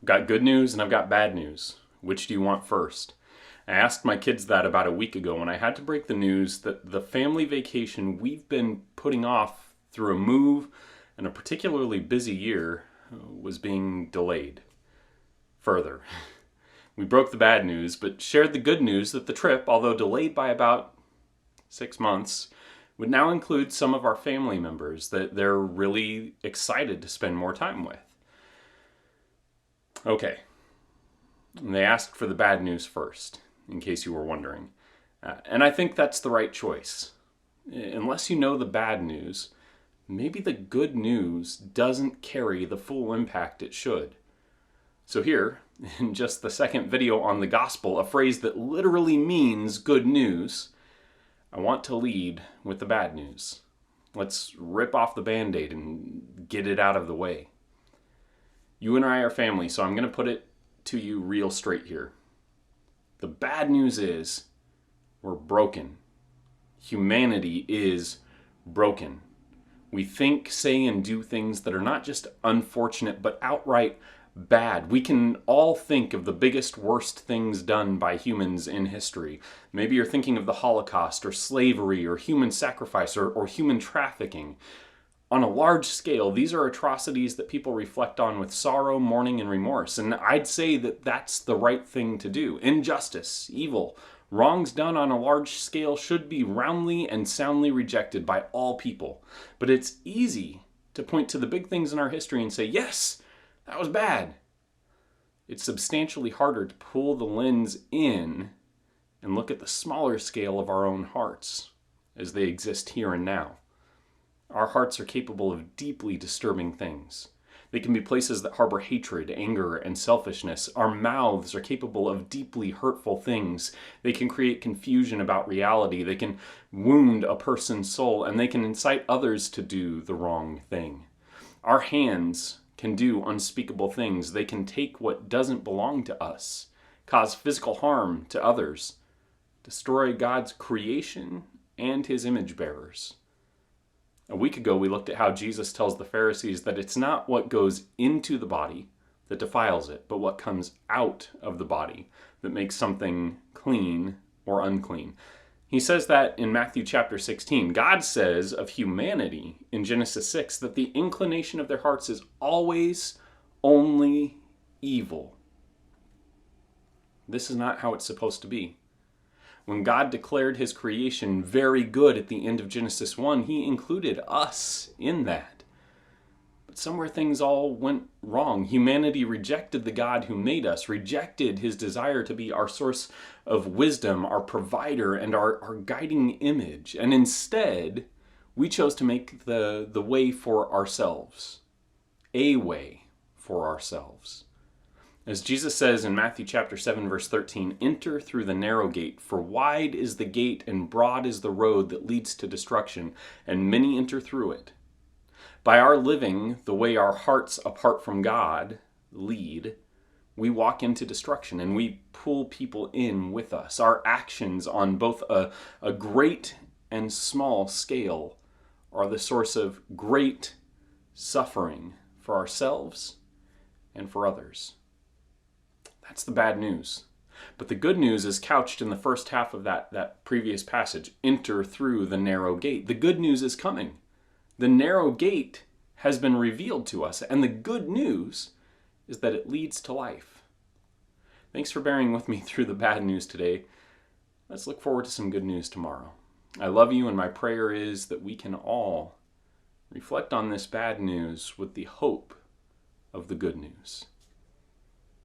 I've got good news and I've got bad news. Which do you want first? I asked my kids that about a week ago when I had to break the news that the family vacation we've been putting off through a move and a particularly busy year was being delayed further. We broke the bad news, but shared the good news that the trip, although delayed by about 6 months, would now include some of our family members that they're really excited to spend more time with. Okay, and they asked for the bad news first, in case you were wondering. And I think that's the right choice. Unless you know the bad news, maybe the good news doesn't carry the full impact it should. So here, in just the second video on the gospel, a phrase that literally means good news, I want to lead with the bad news. Let's rip off the Band-Aid and get it out of the way. You and I are family, so I'm going to put it to you real straight here. The bad news is we're broken. Humanity is broken. We think, say, and do things that are not just unfortunate, but outright bad. We can all think of the biggest, worst things done by humans in history. Maybe you're thinking of the Holocaust, or slavery, or human sacrifice, or human trafficking. On a large scale, these are atrocities that people reflect on with sorrow, mourning, and remorse. And I'd say that that's the right thing to do. Injustice, evil, wrongs done on a large scale should be roundly and soundly rejected by all people. But it's easy to point to the big things in our history and say, yes, that was bad. It's substantially harder to pull the lens in and look at the smaller scale of our own hearts as they exist here and now. Our hearts are capable of deeply disturbing things. They can be places that harbor hatred, anger, and selfishness. Our mouths are capable of deeply hurtful things. They can create confusion about reality. They can wound a person's soul, and they can incite others to do the wrong thing. Our hands can do unspeakable things. They can take what doesn't belong to us, cause physical harm to others, destroy God's creation and his image bearers. A week ago, we looked at how Jesus tells the Pharisees that it's not what goes into the body that defiles it, but what comes out of the body that makes something clean or unclean. He says that in Matthew chapter 16. God says of humanity in Genesis 6 that the inclination of their hearts is always only evil. This is not how it's supposed to be. When God declared his creation very good at the end of Genesis 1, he included us in that. But somewhere things all went wrong. Humanity rejected the God who made us, rejected his desire to be our source of wisdom, our provider, and our guiding image. And instead, we chose to make the way for ourselves, a way for ourselves. As Jesus says in Matthew chapter 7, verse 13, enter through the narrow gate, for wide is the gate and broad is the road that leads to destruction, and many enter through it. By our living the way our hearts apart from God lead, we walk into destruction and we pull people in with us. Our actions on both a great and small scale are the source of great suffering for ourselves and for others. That's the bad news. But the good news is couched in the first half of that previous passage. Enter through the narrow gate. The good news is coming. The narrow gate has been revealed to us, and the good news is that it leads to life. Thanks for bearing with me through the bad news today. Let's look forward to some good news tomorrow. I love you, and my prayer is that we can all reflect on this bad news with the hope of the good news.